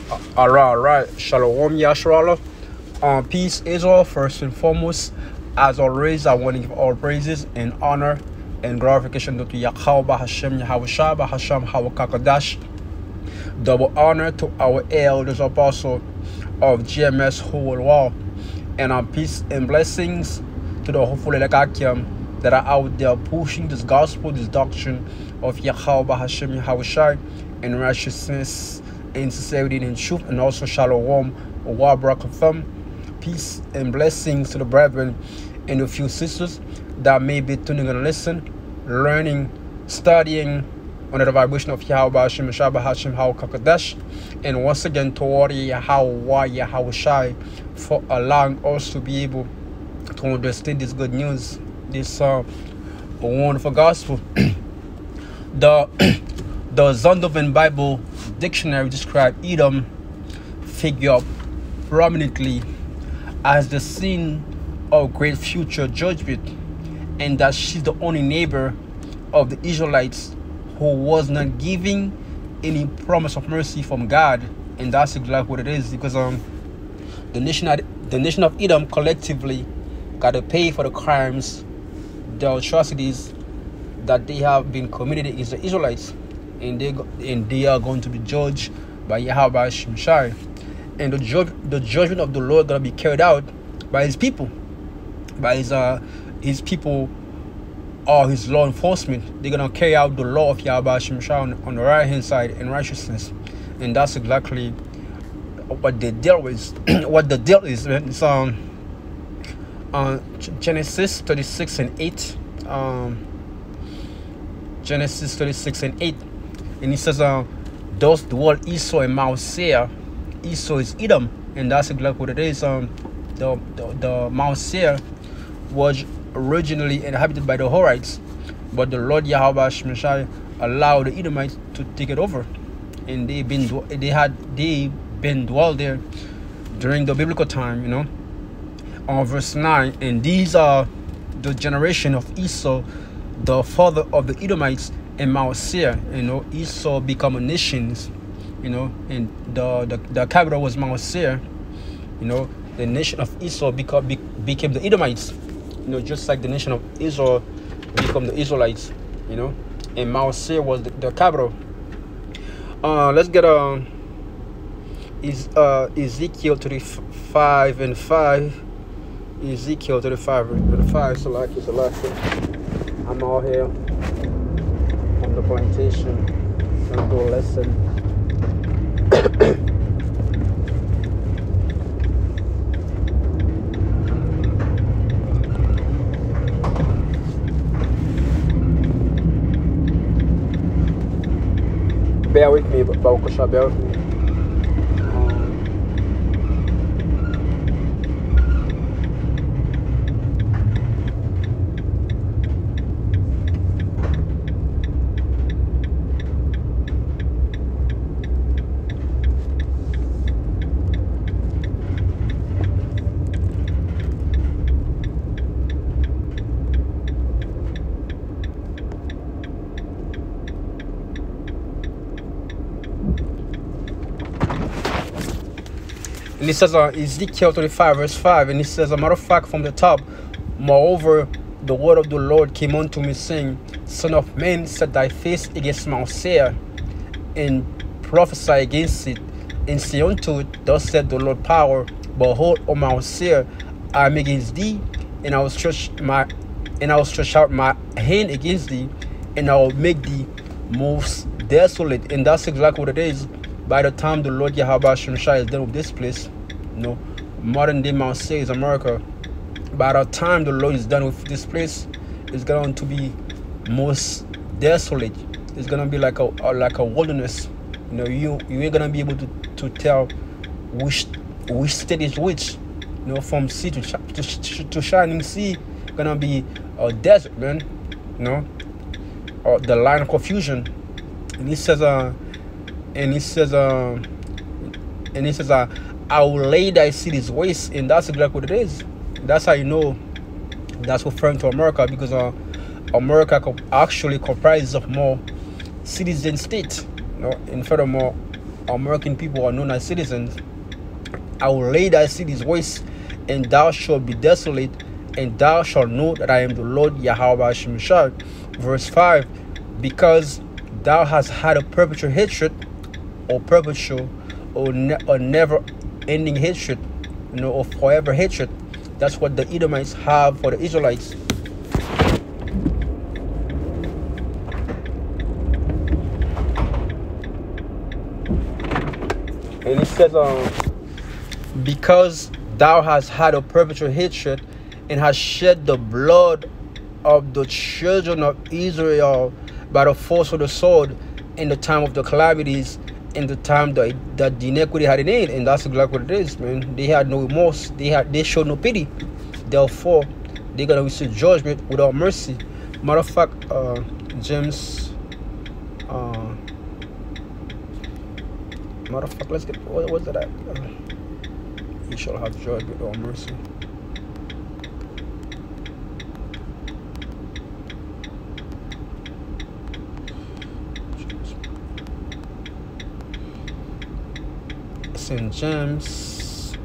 All right. Shalom, Yashrala. Peace, Israel. First and foremost, as always, I want to give all praises and honor and glorification to Yahweh Hashem, Yahweh Shah, Hashem, Hawakakadash. Double honor to our elders, apostle of GMS whole wall, and peace and blessings to the hopeful Elakakim that are out there pushing this gospel, this doctrine of Yahweh Hashem, Yahweh Shai, in righteousness, in sincerity, and truth, and also shalom, wa barakatuh. Peace and blessings to the brethren and a few sisters that may be tuning and listen, learning, studying under the vibration of Yahweh Hashem, Shabbat Hashem, Hawakakadash, and once again to Yahweh Shai for allowing us to be able to understand this good news, this wonderful gospel. The Zondervan Bible Dictionary describes Edom figure prominently as the scene of great future judgment, and that she's the only neighbor of the Israelites who was not giving any promise of mercy from God. And that's exactly what it is, because the nation of Edom collectively got to pay for the crimes, the atrocities that they have been committed against the Israelites, and they are going to be judged by Yahweh Shai. And the judgment of the Lord gonna be carried out by His people, by His people, or His law enforcement. They're gonna carry out the law of Yahweh Shai on the right hand side in righteousness, and that's exactly what the deal is. What the deal is, man. It's Genesis 36 and 8. Genesis 36 and 8, and it says, "Thus dwell Esau and Mount Seir." Esau is Edom, and that's exactly what it is. The Mount Seir was originally inhabited by the Horites, but the Lord Yahweh Shai allowed the Edomites to take it over, and they been dwelled there during the biblical time. On verse 9, and these are the generation of Esau, the father of the Edomites, and Mount Seir. Esau become a nation. And the capital was Mount Seir. The nation of Esau became the Edomites. Just like the nation of Israel became the Israelites. And Mount Seir was the capital. Let's get Ezekiel 35 and 5. Ezekiel 35 and 5. So like it's a lot. I'm all here on the plantation. Gonna do a lesson. Bear with me, Baukosha, bear with me. And it says Ezekiel 35 verse 5, and it says, a matter of fact, from the top, moreover, the word of the Lord came unto me, saying, Son of man, set thy face against Mount Seir, and prophesy against it, and say unto it, Thus said the Lord power, behold, O Mount Seir, I am against thee, and I will stretch out my hand against thee, and I will make thee most desolate. And that's exactly what it is. By the time the Lord Yahweh Shai is done with this place, modern day Mount Seir is America. By the time the Lord is done with this place, it's going to be most desolate. It's going to be like a wilderness. You ain't going to be able to tell which state is which. From sea to shining sea, gonna be a desert, man. Or the line of confusion. And he says, I will lay thy cities waste, and that's exactly what it is. That's how you know that's referring to America, because America actually comprises of more cities than states. And furthermore, American people are known as citizens. I will lay thy cities waste, and thou shalt be desolate, and thou shalt know that I am the Lord Yahweh Hashem Shad. Verse 5, because thou hast had a perpetual hatred, or perpetual, or never-ending hatred, or forever hatred. That's what the Edomites have for the Israelites. And it says, because thou hast had a perpetual hatred, and hast shed the blood of the children of Israel by the force of the sword in the time of the calamities, in the time that the iniquity had an end. And that's exactly what it is, man. They had no remorse. They showed no pity. Therefore, they're gonna receive judgment without mercy. Matter of fact, James, matter of fact, let's get, what's that at? You shall have judgment without mercy. St. James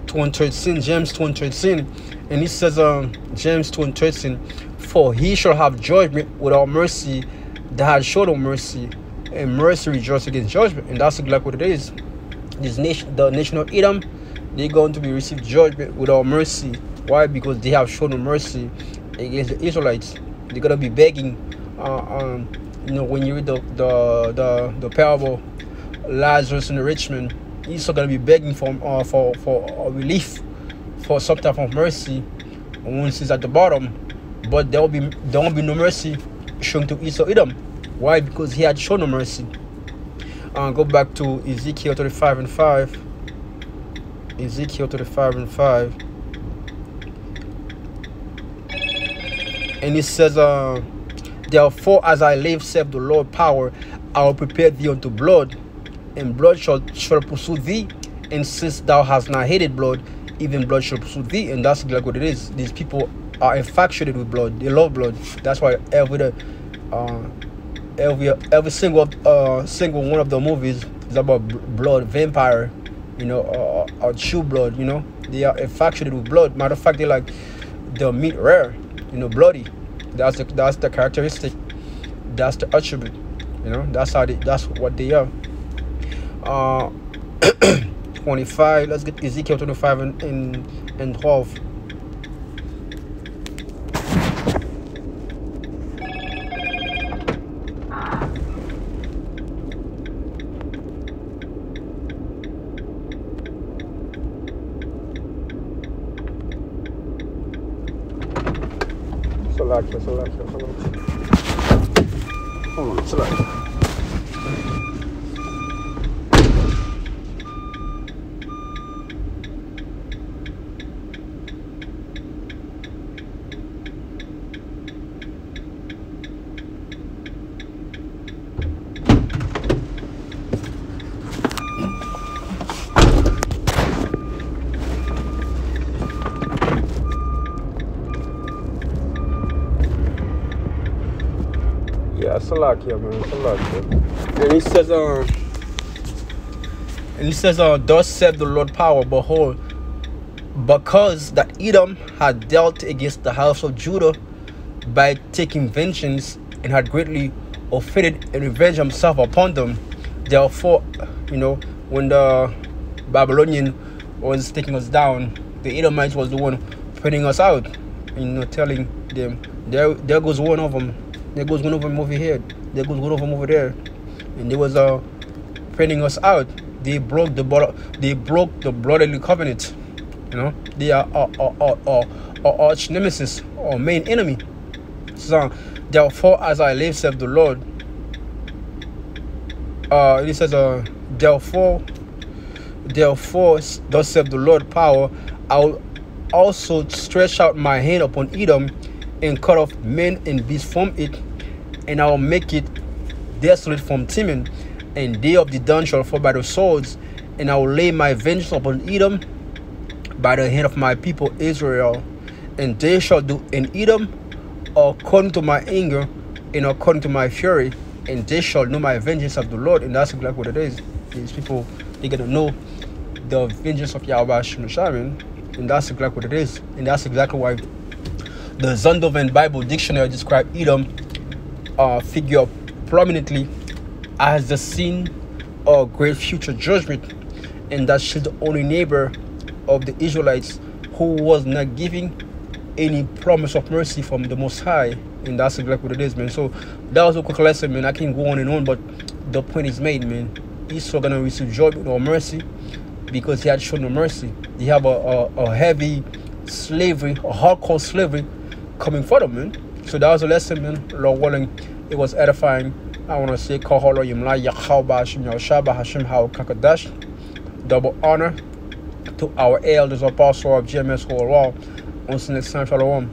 2:13, James 2:13, and he says, James 2:13, for he shall have judgment without mercy that had showed no mercy, and mercy rejoices against judgment. And that's exactly what it is. This nation, the nation of Edom, they're going to be received judgment without mercy. Why? Because they have shown no mercy against the Israelites. They're gonna be begging. When you read the parable, Lazarus and the rich man, he's gonna be begging for relief, for some type of mercy once he's at the bottom. But there won't be no mercy shown to Esau Edom. Why? Because he had shown no mercy. Go back to Ezekiel 35:5. Ezekiel 35:5. And it says, therefore, as I live, saith the Lord power, I will prepare thee unto blood, and blood shall pursue thee. And since thou hast not hated blood, even blood shall pursue thee. And that's exactly what it is. These people are infatuated with blood. They love blood. That's why every single one of the movies is about blood, vampire, or true blood. They are infatuated with blood. Matter of fact, they like the meat rare, bloody. That's the characteristic. That's the attribute. That's what they are. 25. Let's get Ezekiel 25 and 12. Salakia. Hold on, Salakia. Salakia, man, Salakia. And he says, thus said the Lord power, behold, because that Edom had dealt against the house of Judah by taking vengeance, and had greatly offended and revenged himself upon them. Therefore, when the Babylonian was taking us down, the Edomites was the one putting us out, telling them, there goes one of them. There goes one of them over here. There goes one of them over there. And they was putting us out. They broke the brotherly covenant. They are our arch nemesis, or main enemy. So therefore, as I live, saith the Lord. It says, therefore, thus saith the Lord power, I will also stretch out my hand upon Edom, and cut off men and beasts from it, and I will make it desolate from Teman, and they of the dun shall fall by the swords, and I will lay my vengeance upon Edom by the hand of my people Israel, and they shall do in Edom according to my anger and according to my fury, and they shall know my vengeance of the Lord. And that's exactly what it is. these people, they're gonna know the vengeance of Yahweh Hashem Shaman, and that's exactly what it is. And that's exactly why the Zondervan Bible Dictionary described Edom figure prominently as the scene of great future judgment, and that she's the only neighbor of the Israelites who was not giving any promise of mercy from the Most High. And that's exactly what it is, man. So that was a quick lesson, man. I can go on and on, but the point is made, man. Esau gonna receive judgment or mercy because he had shown no mercy. They have a heavy slavery, a hardcore slavery coming for them, man. So that was a lesson, man. Lord willing, it was edifying. I want to say, double honor to our elders, apostle of GMS whole world. Until next time, shalom.